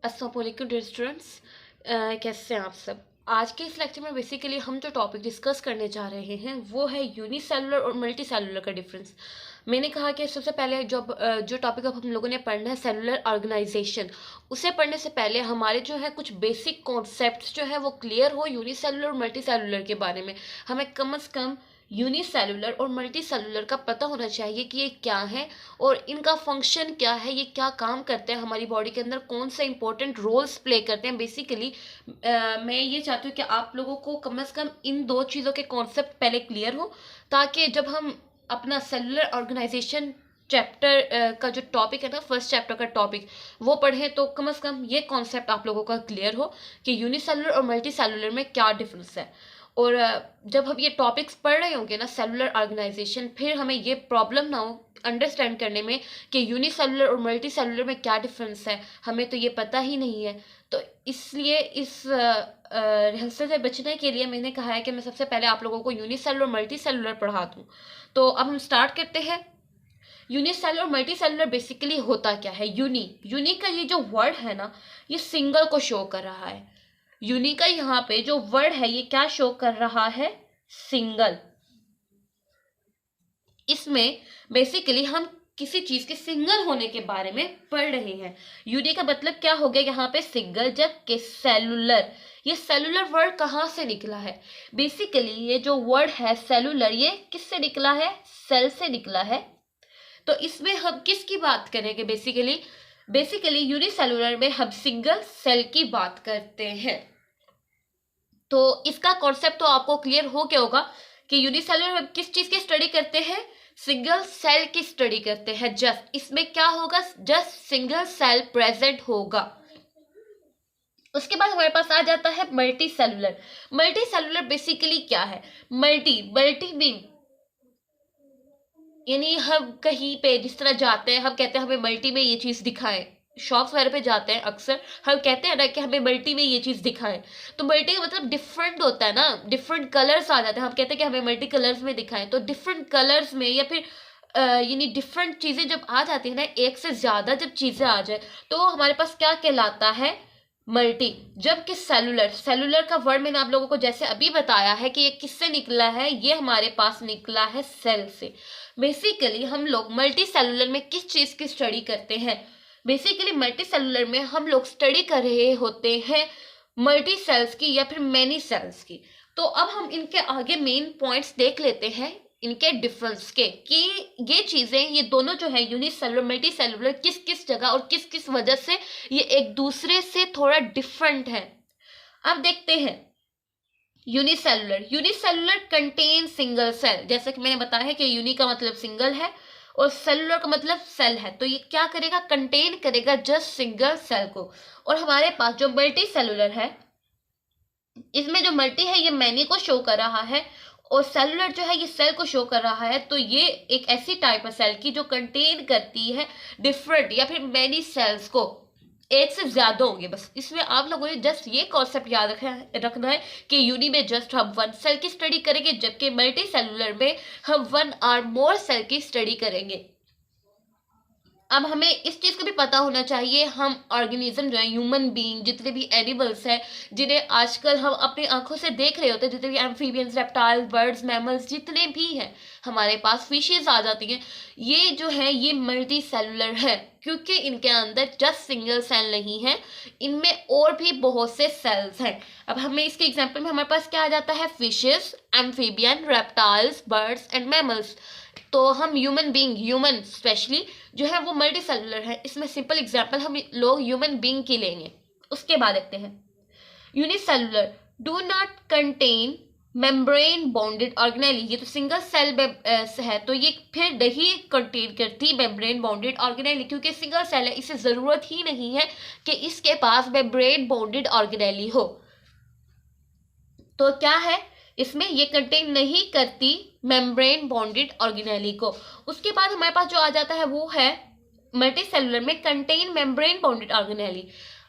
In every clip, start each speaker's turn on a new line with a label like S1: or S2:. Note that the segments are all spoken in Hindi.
S1: अस्सलाम वालेकुम डियर स्टूडेंट्स। कैसे हैं आप सब। आज के इस लेक्चर में बेसिकली हम जो टॉपिक डिस्कस करने जा रहे हैं वो है यूनिसेलुलर और मल्टी सेलुलर का डिफरेंस। मैंने कहा कि सबसे पहले जो टॉपिक अब हम लोगों ने पढ़ना है सेलुलर ऑर्गेनाइजेशन, उसे पढ़ने से पहले हमारे जो है कुछ बेसिक कॉन्सेप्ट्स जो है वो क्लियर हो यूनिसेलुलर और मल्टी सेलुलर के बारे में। हमें कम से कम यूनिसेलुलर और मल्टी सेलुलर का पता होना चाहिए कि ये क्या है और इनका फंक्शन क्या है, ये क्या काम करते हैं हमारी बॉडी के अंदर, कौन से इंपॉर्टेंट रोल्स प्ले करते हैं। बेसिकली मैं ये चाहती हूँ कि आप लोगों को कम से कम इन दो चीज़ों के कॉन्सेप्ट पहले क्लियर हो, ताकि जब हम अपना सेलुलर ऑर्गेनाइजेशन चैप्टर का जो टॉपिक है ना, फर्स्ट चैप्टर का टॉपिक, वो पढ़ें तो कम से कम ये कॉन्सेप्ट आप लोगों का क्लियर हो कि यूनिसेलुलर और मल्टी सेलुलर में क्या डिफरेंस है। और जब हम ये टॉपिक्स पढ़ रहे होंगे ना सेलुलर ऑर्गेनाइजेशन, फिर हमें ये प्रॉब्लम ना हो अंडरस्टैंड करने में कि यूनिसेलुलर और मल्टी सेलुलर में क्या डिफरेंस है, हमें तो ये पता ही नहीं है। तो इसलिए इस रिहर्सल से बचने के लिए मैंने कहा है कि मैं सबसे पहले आप लोगों को यूनिसेलुलर और मल्टी सेलुलर पढ़ा दूँ। तो अब हम स्टार्ट करते हैं। यूनिसेलुलर और मल्टी सेलुलर बेसिकली होता क्या है। यूनी का ये जो वर्ड है ना, ये सिंगल को शो कर रहा है। यूनी का यहाँ पे जो वर्ड है ये क्या शो कर रहा है, सिंगल। इसमें बेसिकली हम किसी चीज के सिंगल होने के बारे में पढ़ रहे हैं। यूनी का मतलब क्या हो गया यहाँ पे, सिंगल। जबकि सेलुलर, ये सेलुलर वर्ड कहाँ से निकला है। बेसिकली ये जो वर्ड है सेलुलर, ये किससे निकला है, सेल से निकला है। तो इसमें हम किसकी बात करेंगे, बेसिकली यूनिसेलुलर में हम सिंगल सेल की बात करते हैं। तो इसका कॉन्सेप्ट तो आपको क्लियर हो गया होगा कि यूनिसेलुलर हम किस चीज की स्टडी करते हैं, सिंगल सेल की स्टडी करते हैं। जस्ट इसमें क्या होगा, जस्ट सिंगल सेल प्रेजेंट होगा। उसके बाद हमारे पास आ जाता है multi cellular. Multi cellular basically क्या है, मल्टी मीन यानी हम कहीं पे जिस तरह जाते हैं, हम कहते हैं हमें मल्टी में ये चीज दिखाएं। शॉप्स वगैरह पे जाते हैं अक्सर, हम कहते हैं ना कि हमें मल्टी में ये चीज दिखाएं। तो मल्टी का मतलब डिफरेंट होता है ना, डिफरेंट कलर्स आ जाते हैं। हम कहते हैं कि हमें मल्टी कलर्स में दिखाएं, तो डिफरेंट कलर्स में या फिर यानी डिफरेंट चीजें जब आ जाती है ना, एक से ज्यादा जब चीजें आ जाए तो हमारे पास क्या कहलाता है, मल्टी। जबकि सेलुलर का वर्ड मैंने आप लोगों को जैसे अभी बताया है कि ये किससे निकला है, ये हमारे पास निकला है सेल से। बेसिकली हम लोग मल्टी सेलुलर में किस चीज की स्टडी करते हैं, बेसिकली मल्टी सेलुलर में हम लोग स्टडी कर रहे होते हैं मल्टी सेल्स की या फिर मैनी सेल्स की। तो अब हम इनके आगे मेन पॉइंट्स देख लेते हैं इनके डिफरेंस के, कि ये चीजें, ये दोनों जो है यूनिसेलुलर मल्टी सेलुलर, किस किस जगह और किस किस वजह से ये एक दूसरे से थोड़ा डिफरेंट है। अब देखते हैं यूनिसेलुलर कंटेन सिंगल सेल। जैसे कि मैंने बताया है कि यूनि का मतलब सिंगल है और सेलुलर का मतलब सेल है, तो ये क्या करेगा, कंटेन करेगा जस्ट सिंगल सेल को। और हमारे पास जो मल्टी सेलुलर है, इसमें जो मल्टी है ये मैनी को शो कर रहा है और सेलुलर जो है ये सेल को शो कर रहा है। तो ये एक ऐसी टाइप है सेल की जो कंटेन करती है डिफरेंट या फिर मैनी सेल्स को, एक से ज्यादा होंगे। बस इसमें आप लोगों ने जस्ट ये कॉन्सेप्ट याद रखना है कि यूनि में जस्ट हम वन सेल की स्टडी करेंगे, जबकि मल्टी सेलुलर में हम वन और मोर सेल की स्टडी करेंगे। अब हमें इस चीज का भी पता होना चाहिए, हम ऑर्गेनिज्म जो है, ह्यूमन बीइंग, जितने भी एनिमल्स हैं जिन्हें आजकल हम अपनी आंखों से देख रहे होते हैं, जितने भी एम्फीबियंस, रेप्टाइल, बर्ड्स, मैमल्स, जितने भी हैं हमारे पास, फिशेज आ जाती हैं, ये जो है ये मल्टी सेलुलर है, क्योंकि इनके अंदर जस्ट सिंगल सेल नहीं है, इनमें और भी बहुत से सेल्स हैं। अब हमें इसके एग्जाम्पल में हमारे पास क्या आ जाता है, fishes, amphibian, reptiles, birds and mammals. तो हम ह्यूमन स्पेशली जो है वो मल्टी सेलुलर है। इसमें सिंपल एग्जांपल हम लोग ह्यूमन बीइंग की लेंगे। उसके बाद देखते हैं unicellular do not contain membrane bonded organelle. ये तो सिंगल सेल है, तो ये फिर नहीं कंटेन करती मेम्ब्रेन बॉन्डेड ऑर्गेनेली, क्योंकि सिंगल सेल है, इसे जरूरत ही नहीं है कि इसके पास मेम्ब्रेन बॉन्डेड ऑर्गेनेली हो। तो क्या है, इसमें ये कंटेन नहीं करती मेम्ब्रेन बॉन्डेड ऑर्गेनेली को। उसके बाद हमारे पास जो आ जाता है वो है मल्टी सेलुलर में कंटेन मेम्ब्रेन बॉन्डेड ऑर्गेनेली।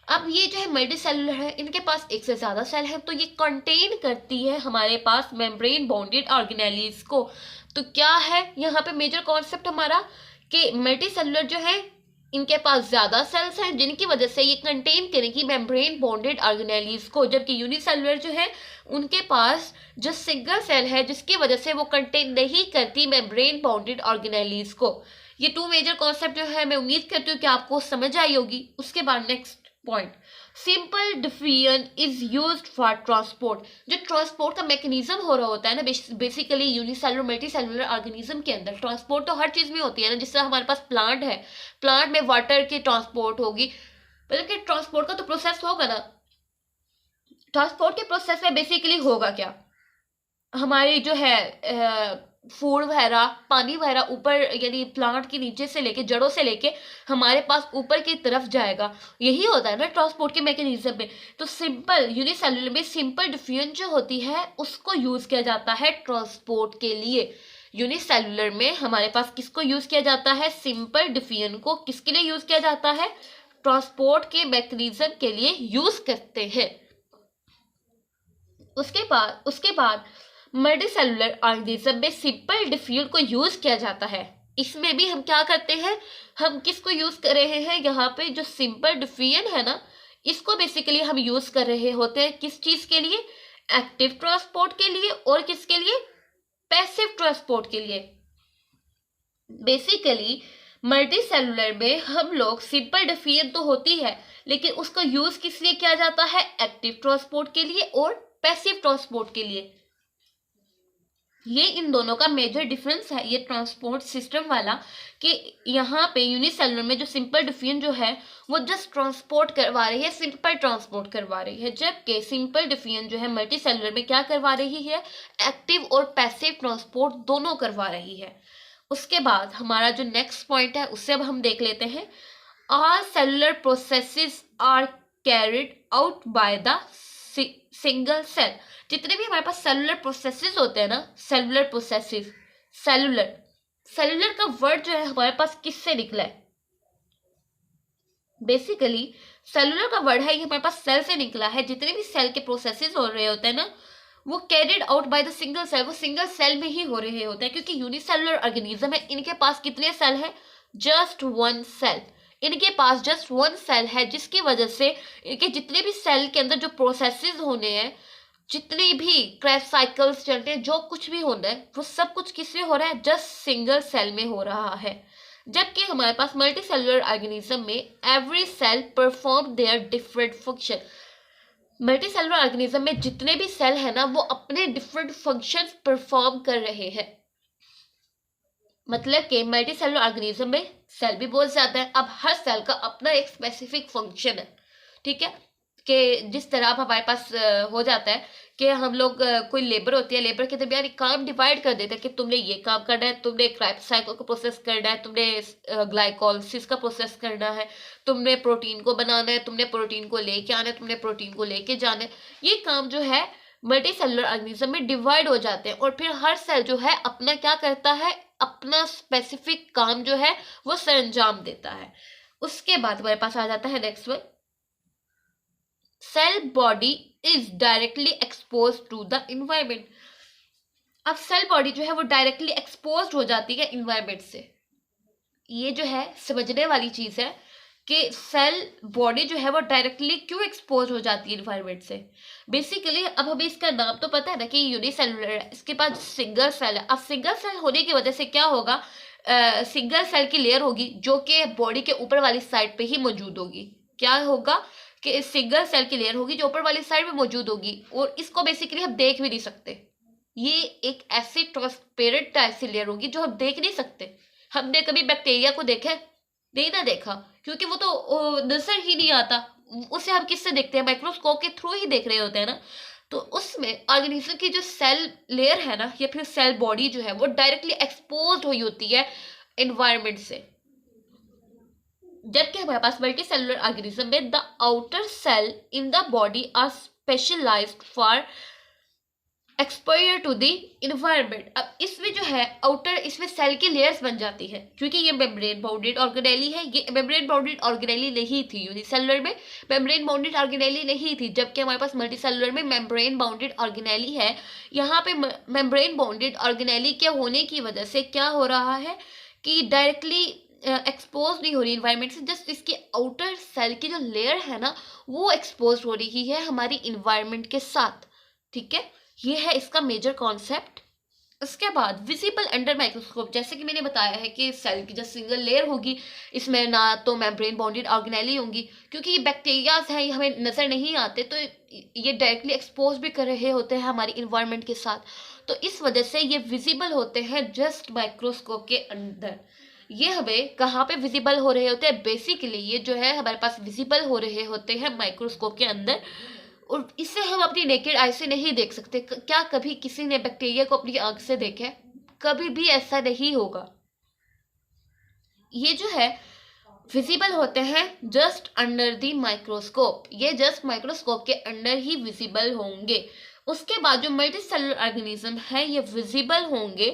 S1: अब ये जो है मल्टी सेलुलर है, इनके पास एक से ज्यादा सेल है, तो ये कंटेन करती है हमारे पास मेम्ब्रेन बॉन्डेड ऑर्गेनेलीज को। तो क्या है यहाँ पे मेजर कॉन्सेप्ट हमारा, कि मल्टी सेलुलर जो है इनके पास ज्यादा सेल्स हैं जिनकी वजह से ये कंटेन करेंगी मेम्ब्रेन बॉन्डेड ऑर्गेनेलीज को, जबकि यूनिसेलुलर जो है उनके पास जो सिंगल सेल है जिसकी वजह से वो कंटेन नहीं करती मेम्ब्रेन बॉन्डेड ऑर्गेनेलीज को। ये टू मेजर कॉन्सेप्ट जो है मैं उम्मीद करती हूँ कि आपको समझ आई होगी। उसके बाद next point, simple diffusion is used for transport. जो ट्रांसपोर्ट का मैकेनिज्म हो रहा होता है ना बेसिकली यूनिसेलुलर मल्टीसेलुलर ऑर्गेनिज्म के अंदर ट्रांसपोर्ट तो हर चीज में होती है ना। जिससे हमारे पास प्लांट है, प्लांट में वाटर की ट्रांसपोर्ट होगी, मतलब कि ट्रांसपोर्ट का तो प्रोसेस होगा ना। ट्रांसपोर्ट के प्रोसेस में बेसिकली होगा क्या, हमारी जो है फूड वगैरह पानी वगैरह ऊपर यानी प्लांट के नीचे से लेके जड़ों से लेके हमारे पास ऊपर की तरफ जाएगा। यही होता है ना ट्रांसपोर्ट के मैकेनिज्म में। तो सिंपल यूनिसेलुलर में सिंपल डिफ्यूजन जो होती है उसको यूज किया जाता है ट्रांसपोर्ट के लिए। यूनिसेलुलर में हमारे पास किसको यूज किया जाता है, सिंपल डिफ्यूजन को किसके लिए यूज किया जाता है, ट्रांसपोर्ट के मैकेनिज्म के लिए यूज करते हैं। उसके बाद मल्टीसेलुलर ऑर्गेनिज्म में सिंपल डिफ्यूजन को यूज किया जाता है। इसमें भी हम क्या करते हैं, हम किसको यूज कर रहे हैं, यहाँ पे जो सिंपल डिफ्यूजन है ना इसको बेसिकली हम यूज कर रहे होते हैं किस चीज के लिए, एक्टिव ट्रांसपोर्ट के लिए और किसके लिए, पैसिव ट्रांसपोर्ट के लिए। बेसिकली मल्टीसेलुलर में हम लोग सिंपल डिफ्यूजन तो होती है लेकिन उसका यूज किस लिए किया जाता है, एक्टिव ट्रांसपोर्ट के लिए और पैसिव ट्रांसपोर्ट के लिए। ये इन दोनों का मेजर डिफरेंस है ये ट्रांसपोर्ट सिस्टम वाला, कि यहाँ पे यूनिसेलुलर में जो सिंपल डिफ्यूजन जो है वो जस्ट ट्रांसपोर्ट करवा रही है, सिंपल ट्रांसपोर्ट करवा रही है, जबकि सिंपल डिफ्यूजन जो है मल्टीसेलुलर में क्या करवा रही है, एक्टिव और पैसिव ट्रांसपोर्ट दोनों करवा रही है। उसके बाद हमारा जो नेक्स्ट पॉइंट है उससे अब हम देख लेते हैं, all cellular processes are carried out by the single cell. जितने भी हमारे पास सेलुलर प्रोसेसेस होते हैं ना, सेलुलर प्रोसेसेस, सेलुलर का वर्ड जो है हमारे पास किससे निकला है, बेसिकली सेलुलर का वर्ड है ये हमारे पास सेल से निकला है। जितने भी सेल के प्रोसेसेस हो रहे होते हैं ना वो carried out by the single cell, वो सिंगल सेल में ही हो रहे होते हैं, क्योंकि यूनिसेलुलर ऑर्गेनिज्म है। इनके पास कितने सेल है, जस्ट वन सेल, इनके पास जस्ट वन सेल है, जिसकी वजह से इनके जितने भी सेल के अंदर जो प्रोसेसेस होने हैं, जितने भी क्रेब्स साइकिल्स चलते हैं, जो कुछ भी होना है वो सब कुछ किसमें हो रहा है, जस्ट सिंगल सेल में हो रहा है। जबकि हमारे पास मल्टी सेलुलर ऑर्गेनिज्म में every cell perform their different function. Multicellular organism में जितने भी सेल है ना वो अपने डिफरेंट फंक्शंस परफॉर्म कर रहे हैं। मतलब कि मल्टी सेलुलर ऑर्गेनिज्म में सेल भी बहुत ज्यादा है, अब हर सेल का अपना एक स्पेसिफिक फंक्शन है, ठीक है। कि जिस तरह अब हमारे पास हो जाता है कि हम लोग कोई लेबर होती है, लेबर के दरमियान काम डिवाइड कर देते हैं कि तुमने ये काम करना है, तुमने क्राइब्स साइकिल को प्रोसेस करना है, तुमने ग्लाइकोलिसिस का प्रोसेस करना है, तुमने प्रोटीन को बनाना है, तुमने प्रोटीन को लेके आना है, तुमने प्रोटीन को लेके जाना है। ये काम जो है मल्टी सेलुलर ऑर्गेनिज्म में डिवाइड हो जाते हैं और फिर हर सेल जो है अपना क्या करता है, अपना स्पेसिफिक काम जो है वो सरंजाम देता है। उसके बाद हमारे पास आ जाता है next one, cell body is directly expose to the environment. अब सेल बॉडी जो है वो डायरेक्टली एक्सपोज हो जाती है इन्वायरमेंट से। ये जो है समझने वाली चीज है कि सेल बॉडी जो है वो डायरेक्टली क्यों एक्सपोज हो जाती है इन्वायरमेंट से। बेसिकली अब हमें इसका नाम तो पता है ना कि यूनिसेलुलर है, इसके पास सिंगल सेल है। अब सिंगल सेल होने की वजह से क्या होगा, सिंगल सेल की लेयर होगी जो कि बॉडी के ऊपर वाली साइड पे ही मौजूद होगी। क्या होगा कि सिंगल सेल की लेयर होगी जो ऊपर वाली साइड में मौजूद होगी और इसको बेसिकली हम देख भी नहीं सकते। ये एक ऐसी ट्रांसपेरेंट ऐसी लेयर होगी जो हम देख नहीं सकते। हमने कभी बैक्टीरिया को देखा, नहीं ना देखा, क्योंकि वो तो नजर ही नहीं आता। उसे हम किससे देखते हैं, माइक्रोस्कोप के थ्रू ही देख रहे होते हैं ना। तो उसमें ऑर्गेनिज्म की जो सेल लेयर है ना या फिर सेल बॉडी जो है वो डायरेक्टली एक्सपोज हुई होती है एनवायरनमेंट से। जबकि हमारे पास मल्टी सेलुलर ऑर्गेनिज्म में the outer cell in the body are specialized for exposure to the environment. अब इसमें जो है आउटर, इसमें सेल की लेयर्स बन जाती है क्योंकि ये मेम्ब्रेन बाउंडेड ऑर्गेनेली है। ये मेम्ब्रेन बाउंडेड ऑर्गेनेली नहीं थी, यूनिसेलुलर में मेम्ब्रेन बाउंडेड ऑर्गेनेली नहीं थी, जबकि हमारे पास मल्टी सेलुलर में मेम्ब्रेन बाउंडेड ऑर्गेनेली है। यहाँ पे मेम्ब्रेन बाउंडेड ऑर्गेनेली के होने की वजह से क्या हो रहा है कि डायरेक्टली एक्सपोज नहीं हो रही इन्वायरमेंट से, जस्ट इसके आउटर सेल की जो लेयर है ना वो एक्सपोज हो रही है हमारी इन्वायरमेंट के साथ। ठीक है, ये है इसका मेजर कॉन्सेप्ट। उसके बाद विजिबल अंडर माइक्रोस्कोप, जैसे कि मैंने बताया है कि सेल की जो सिंगल लेयर होगी इसमें ना तो मेम्ब्रेन बॉन्डेड ऑर्गेनेली होंगी, क्योंकि ये बैक्टीरियाज हैं, ये हमें नज़र नहीं आते, तो ये डायरेक्टली एक्सपोज भी कर रहे होते हैं हमारी इन्वायरमेंट के साथ, तो इस वजह से ये विजिबल होते हैं जस्ट माइक्रोस्कोप के अंदर। ये हमें कहाँ पे विजिबल हो रहे होते हैं, बेसिकली ये जो है हमारे पास विजिबल हो रहे होते हैं माइक्रोस्कोप के अंदर, और इससे हम अपनी नेकेड आई से नहीं देख सकते। क्या कभी किसी ने बैक्टीरिया को अपनी आंख से देखा है? कभी भी ऐसा नहीं होगा। ये जो है विजिबल होते हैं जस्ट अंडर द माइक्रोस्कोप, ये जस्ट माइक्रोस्कोप के अंडर ही विजिबल होंगे। उसके बाद जो मल्टी सेलुलर ऑर्गेनिज्म है ये विजिबल होंगे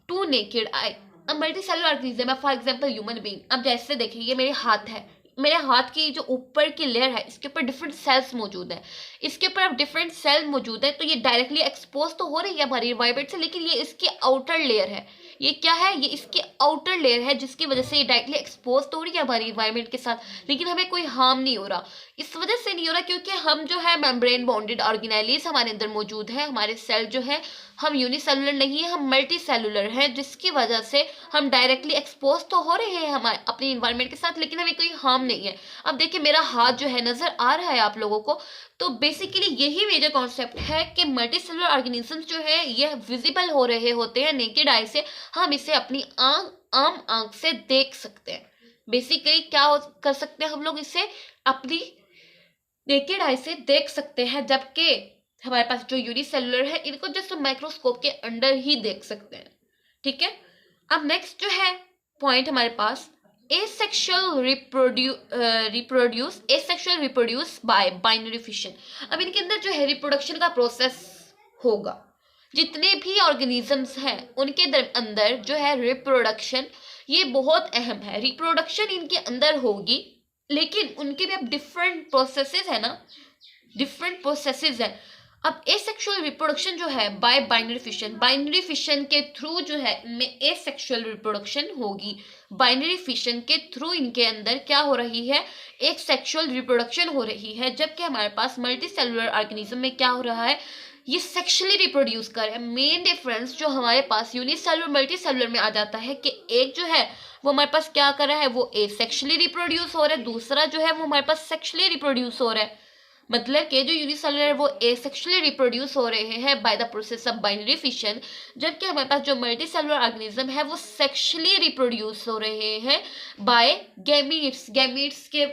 S1: टू नेकेड आई। अब मल्टी सेलुलर ऑर्गेनिज्म है, फॉर एग्जाम्पल ह्यूमन बीइंग। अब जैसे देखिए ये मेरे हाथ है, मेरे हाथ की जो ऊपर की लेयर है इसके ऊपर डिफरेंट सेल्स मौजूद है, इसके ऊपर अब डिफरेंट सेल मौजूद है, तो ये डायरेक्टली एक्सपोज तो हो रही है हमारी इन्वायरमेंट से, लेकिन ये इसकी आउटर लेयर है। ये क्या है? ये इसकी आउटर लेयर है, जिसकी वजह से ये डायरेक्टली एक्सपोज तो हो रही है हमारी इन्वायरमेंट के साथ, लेकिन हमें कोई हार्म नहीं हो रहा। इस वजह से नहीं हो रहा क्योंकि हम जो है मेम्ब्रेन बॉन्डेड ऑर्गेनेलीज हमारे अंदर मौजूद है, हमारे सेल जो है हम यूनिसेलुलर नहीं है, हम मल्टी सेलुलर हैं, जिसकी वजह से हम डायरेक्टली एक्सपोज तो हो रहे हैं हमारे अपनी इन्वायरमेंट के साथ, लेकिन हमें कोई हार्म नहीं है। अब देखिए मेरा हाथ जो है नजर आ रहा है आप लोगों को, तो बेसिकली यही मेजर कॉन्सेप्ट है कि मल्टी सेलुलर ऑर्गेनिजम्स जो है ये विजिबल हो रहे होते हैं नेकेड आई से, हम इसे अपनी आम आंख से देख सकते हैं। बेसिकली क्या कर सकते हैं हम लोग, इसे अपनी नेकेड आई से देख सकते हैं, जबकि हमारे पास जो यूनिसेलुलर है इनको जस्ट माइक्रोस्कोप के अंडर ही देख सकते हैं। ठीक है, अब नेक्स्ट जो है पॉइंट हमारे पास asexual reproduce by binary fission. अब इनके अंदर जो है रिप्रोडक्शन का प्रोसेस होगा, जितने भी ऑर्गेनिजम्स हैं उनके अंदर जो है रिप्रोडक्शन ये बहुत अहम है। रिप्रोडक्शन इनके अंदर होगी, लेकिन उनके भी अब डिफरेंट प्रोसेसेस है ना, डिफरेंट प्रोसेसेस है। अब एसेक्सुअल रिप्रोडक्शन जो है बाय बाइनरी फिशन के थ्रू जो है इनमें एसेक्सुअल रिप्रोडक्शन होगी। बाइनरी फिशन के थ्रू इनके अंदर क्या हो रही है, एक सेक्सुअल रिप्रोडक्शन हो रही है, जबकि हमारे पास मल्टी सेलुलर ऑर्गेनिज्म में क्या हो रहा है, ये सेक्सुअली रिप्रोड्यूस कर रहे हैं। मेन डिफरेंस जो हमारे पास यूनिसेलुलर मल्टी सेलुलर में आ जाता है कि एक जो है वो हमारे पास क्या कर रहा है, वो एसेक्सुअली रिप्रोड्यूस हो रहा है, दूसरा जो है वो हमारे पास सेक्सुअली रिप्रोड्यूस हो रहा है। मतलब कि जो यूनिसेलुलर है वो एसेक्सुअली रिप्रोड्यूस हो रहे हैं by the process of binary fission, जबकि हमारे पास जो मल्टी सेलुलर ऑर्गेनिज्म है वो सेक्सुअली रिप्रोड्यूस हो रहे हैं बाय गैमीट्स। गैमीट्स के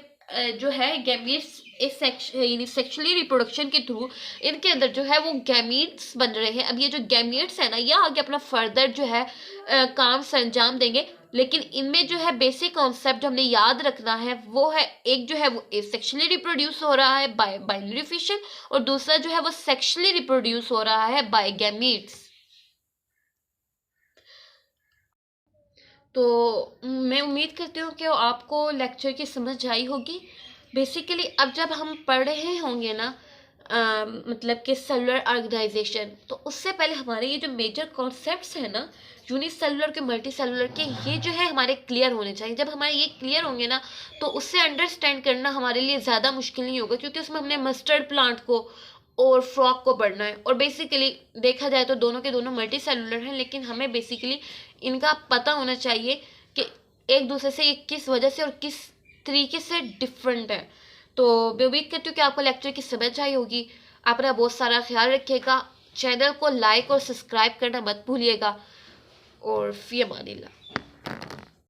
S1: जो है गैमीट्स सेक्सुअली रिप्रोडक्शन के थ्रू इनके अंदर जो है वो गैमीट्स बन रहे हैं। अब ये जो गैमीट्स है ना, ये आगे अपना फर्दर जो है काम सरंजाम देंगे, लेकिन इनमें जो है बेसिक कॉन्सेप्ट जो हमने याद रखना है वो है, एक जो है वो एसेक्सुअली रिप्रोड्यूस हो रहा है बाय बाइनरी फिशन, और दूसरा जो है वो सेक्सुअली रिप्रोड्यूस हो रहा है बाय गैमीट्स। तो मैं उम्मीद करती हूँ कि आपको लेक्चर की समझ आई होगी। बेसिकली अब जब हम पढ़ रहे होंगे ना मतलब कि सेलुलर ऑर्गेनाइजेशन, तो उससे पहले हमारे ये जो मेजर कॉन्सेप्ट्स हैं ना यूनिसेलुलर के मल्टी सेलुलर के, ये जो है हमारे क्लियर होने चाहिए। जब हमारे ये क्लियर होंगे ना तो उससे अंडरस्टैंड करना हमारे लिए ज़्यादा मुश्किल नहीं होगा, क्योंकि उसमें हमने मस्टर्ड प्लांट को और फ्रॉक को पढ़ना है, और बेसिकली देखा जाए तो दोनों के दोनों मल्टी सेलुलर हैं, लेकिन हमें बेसिकली इनका पता होना चाहिए कि एक दूसरे से ये किस वजह से और किस तरीके से डिफरेंट है। तो मैं उम्मीद करती हूँ कि आपको लेक्चर की समझ आई होगी। अपना बहुत सारा ख्याल रखिएगा, चैनल को लाइक और सब्सक्राइब करना मत भूलिएगा, और फी अमानिल्लाह।